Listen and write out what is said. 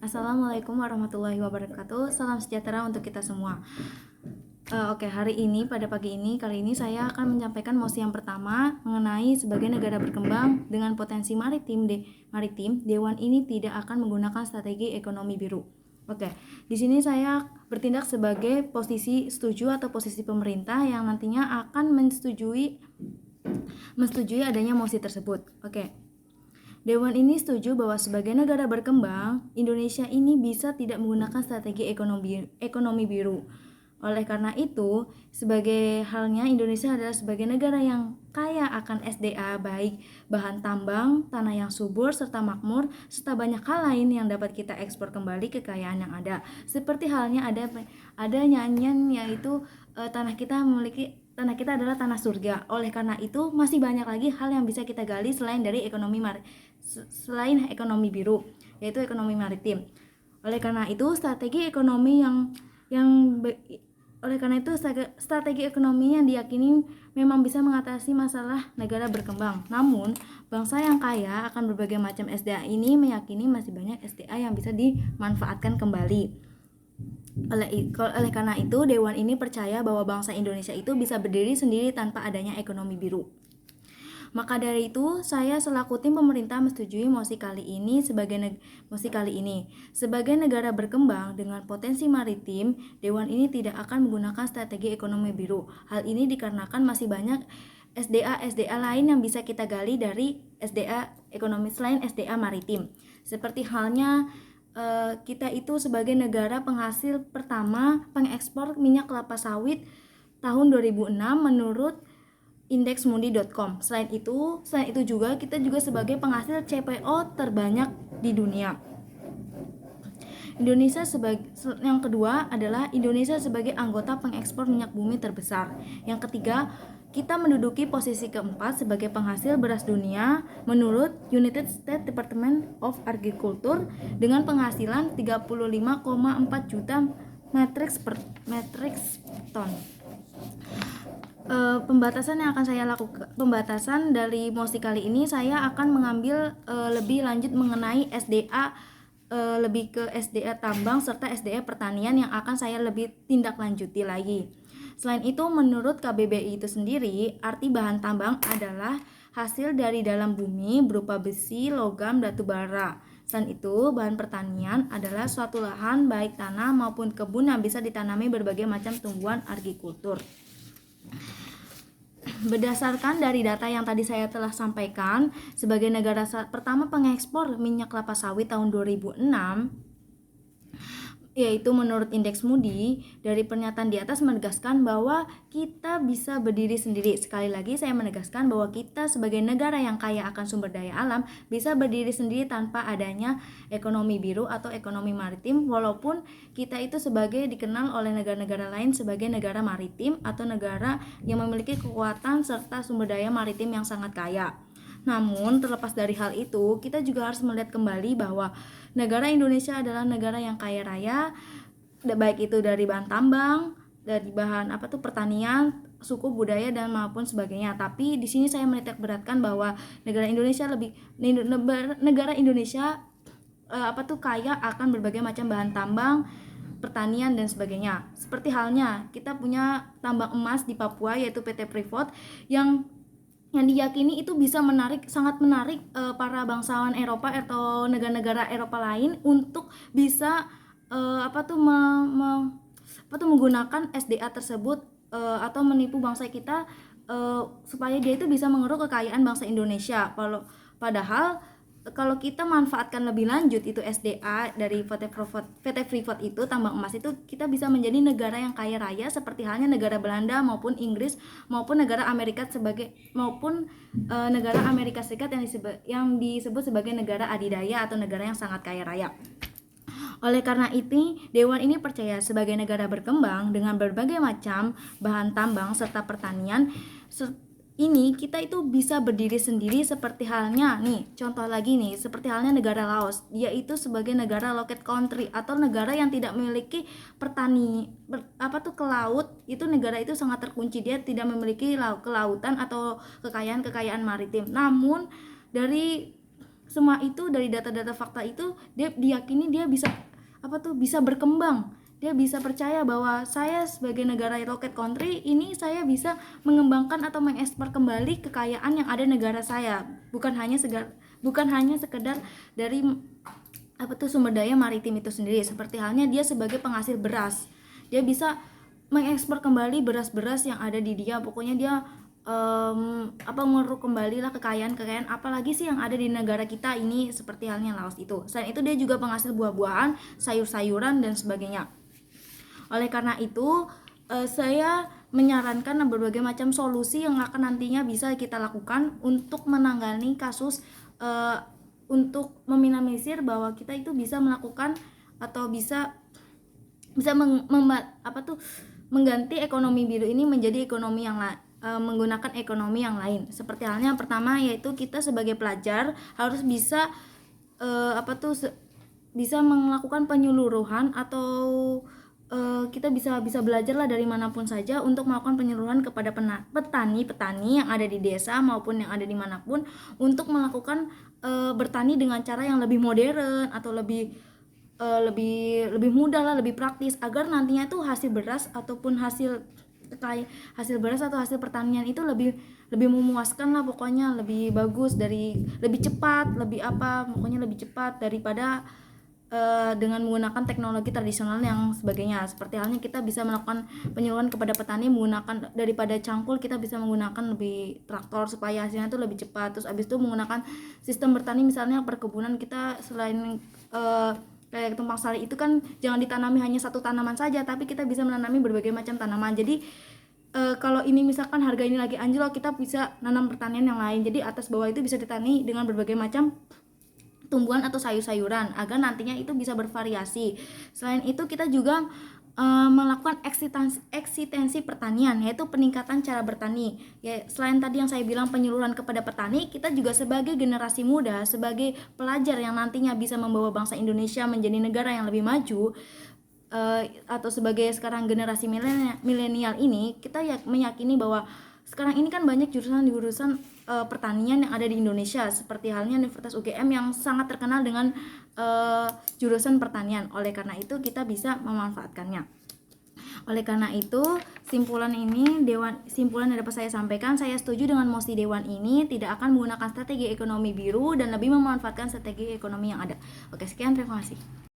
Assalamualaikum warahmatullahi wabarakatuh. Salam sejahtera untuk kita semua. Pada pagi ini, kali ini saya akan menyampaikan mosi yang pertama mengenai sebagai negara berkembang dengan potensi maritim, Dewan ini tidak akan menggunakan strategi ekonomi biru. Di sini saya bertindak sebagai posisi setuju atau posisi pemerintah yang nantinya akan menyetujui adanya mosi tersebut. Dewan ini setuju bahwa sebagai negara berkembang, Indonesia ini bisa tidak menggunakan strategi ekonomi biru. Oleh karena itu, sebagai halnya Indonesia adalah sebagai negara yang kaya akan SDA baik bahan tambang, tanah yang subur serta makmur, serta banyak hal lain yang dapat kita ekspor kembali kekayaan yang ada. Seperti halnya ada nyanyian yaitu tanah kita adalah tanah surga. Oleh karena itu, masih banyak lagi hal yang bisa kita gali selain ekonomi biru, yaitu ekonomi maritim. Oleh karena itu, strategi ekonomi yang diyakini memang bisa mengatasi masalah negara berkembang. Namun, bangsa yang kaya akan berbagai macam SDA ini meyakini masih banyak SDA yang bisa dimanfaatkan kembali. Oleh karena itu, Dewan ini percaya bahwa bangsa Indonesia itu bisa berdiri sendiri tanpa adanya ekonomi biru. Maka dari itu, saya selaku tim pemerintah menyetujui mosi kali ini. Sebagai negara berkembang dengan potensi maritim, Dewan ini tidak akan menggunakan strategi ekonomi biru. Hal ini dikarenakan masih banyak SDA lain yang bisa kita gali dari SDA ekonomi selain SDA maritim. Seperti halnya kita itu sebagai negara penghasil pertama pengekspor minyak kelapa sawit tahun 2006 menurut indeksmundi.com. Selain itu juga kita juga sebagai penghasil CPO terbanyak di dunia. Yang kedua adalah Indonesia sebagai anggota pengekspor minyak bumi terbesar. Yang ketiga, kita menduduki posisi keempat sebagai penghasil beras dunia menurut United States Department of Agriculture dengan penghasilan 35,4 juta metric ton. Pembatasan dari mosi kali ini saya akan mengambil lebih lanjut mengenai SDA, lebih ke SDA tambang serta SDA pertanian yang akan saya lebih tindak lanjuti lagi. Selain itu, menurut KBBI itu sendiri, arti bahan tambang adalah hasil dari dalam bumi berupa besi, logam, batu bara. Selain itu, bahan pertanian adalah suatu lahan baik tanah maupun kebun yang bisa ditanami berbagai macam tumbuhan agrikultur. Berdasarkan dari data yang tadi saya telah sampaikan, sebagai negara pertama pengekspor minyak kelapa sawit tahun 2006, yaitu menurut indeks Moody, dari pernyataan di atas menegaskan bahwa kita bisa berdiri sendiri. Sekali lagi saya menegaskan bahwa kita sebagai negara yang kaya akan sumber daya alam bisa berdiri sendiri tanpa adanya ekonomi biru atau ekonomi maritim, walaupun kita itu sebagai dikenal oleh negara-negara lain sebagai negara maritim atau negara yang memiliki kekuatan serta sumber daya maritim yang sangat kaya. Namun, terlepas dari hal itu, kita juga harus melihat kembali bahwa negara Indonesia adalah negara yang kaya raya, baik itu dari bahan tambang, dari bahan pertanian, suku budaya dan maupun sebagainya. Tapi di sini saya menitik beratkan bahwa negara Indonesia kaya akan berbagai macam bahan tambang, pertanian dan sebagainya. Seperti halnya kita punya tambang emas di Papua yaitu PT Freeport yang diyakini itu bisa sangat menarik para bangsawan Eropa atau negara-negara Eropa lain untuk bisa menggunakan SDA tersebut atau menipu bangsa kita supaya dia itu bisa mengeruk kekayaan bangsa Indonesia. Padahal kalau kita manfaatkan lebih lanjut itu SDA dari PT Freeport itu, tambang emas itu, kita bisa menjadi negara yang kaya raya seperti halnya negara Belanda maupun Inggris maupun negara Amerika Serikat yang disebut sebagai negara adidaya atau negara yang sangat kaya raya. Oleh karena itu, Dewan ini percaya sebagai negara berkembang dengan berbagai macam bahan tambang serta pertanian ini kita itu bisa berdiri sendiri seperti halnya seperti halnya negara Laos. Dia itu sebagai negara locket country atau negara yang tidak memiliki ke laut. Itu negara itu sangat terkunci, dia tidak memiliki kelautan atau kekayaan maritim. Namun dari semua itu dari data-data fakta itu dia diyakini dia bisa bisa berkembang. Dia bisa percaya bahwa saya sebagai negara rocket country ini saya bisa mengembangkan atau mengekspor kembali kekayaan yang ada di negara saya, bukan hanya sekedar dari sumber daya maritim itu sendiri. Seperti halnya dia sebagai penghasil beras, dia bisa mengekspor kembali beras-beras yang ada di dia. Pokoknya dia mengeruk kembali lah kekayaan apalagi sih yang ada di negara kita ini, seperti halnya Laos itu. Selain itu dia juga penghasil buah-buahan, sayur-sayuran dan sebagainya. Oleh karena itu saya menyarankan berbagai macam solusi yang akan nantinya bisa kita lakukan untuk menangani kasus, untuk meminimalisir bahwa kita itu bisa melakukan atau bisa mengganti ekonomi biru ini menjadi ekonomi yang menggunakan ekonomi yang lain. Seperti halnya yang pertama yaitu kita sebagai pelajar harus bisa bisa melakukan penyeluruhan atau kita bisa belajar lah dari manapun saja untuk melakukan penyeluruhan kepada petani yang ada di desa maupun yang ada dimanapun untuk melakukan bertani dengan cara yang lebih modern atau lebih mudah lah, lebih praktis, agar nantinya tuh hasil beras ataupun hasil beras atau hasil pertanian itu lebih memuaskan lah, pokoknya lebih bagus, lebih cepat, pokoknya lebih cepat daripada dengan menggunakan teknologi tradisional yang sebagainya. Seperti halnya kita bisa melakukan penyeluruhan kepada petani menggunakan, daripada cangkul kita bisa menggunakan lebih traktor supaya hasilnya itu lebih cepat. Terus abis itu menggunakan sistem bertani, misalnya perkebunan kita selain kayak tumpang sari itu kan jangan ditanami hanya satu tanaman saja, tapi kita bisa menanami berbagai macam tanaman. Jadi kalau ini misalkan harga ini lagi anjlok, kita bisa nanam pertanian yang lain. Jadi atas bawah itu bisa ditani dengan berbagai macam tumbuhan atau sayur-sayuran agar nantinya itu bisa bervariasi. Selain itu kita juga melakukan eksistensi pertanian, yaitu peningkatan cara bertani. Ya, selain tadi yang saya bilang penyeluruhan kepada petani, kita juga sebagai generasi muda, sebagai pelajar yang nantinya bisa membawa bangsa Indonesia menjadi negara yang lebih maju, atau sebagai sekarang generasi milenial ini, kita meyakini bahwa sekarang ini kan banyak jurusan pertanian yang ada di Indonesia, seperti halnya Universitas UGM yang sangat terkenal dengan jurusan pertanian. Oleh karena itu kita bisa memanfaatkannya. Oleh karena itu simpulan yang dapat saya sampaikan, saya setuju dengan mosi Dewan ini tidak akan menggunakan strategi ekonomi biru dan lebih memanfaatkan strategi ekonomi yang ada. Oke, sekian, terima kasih.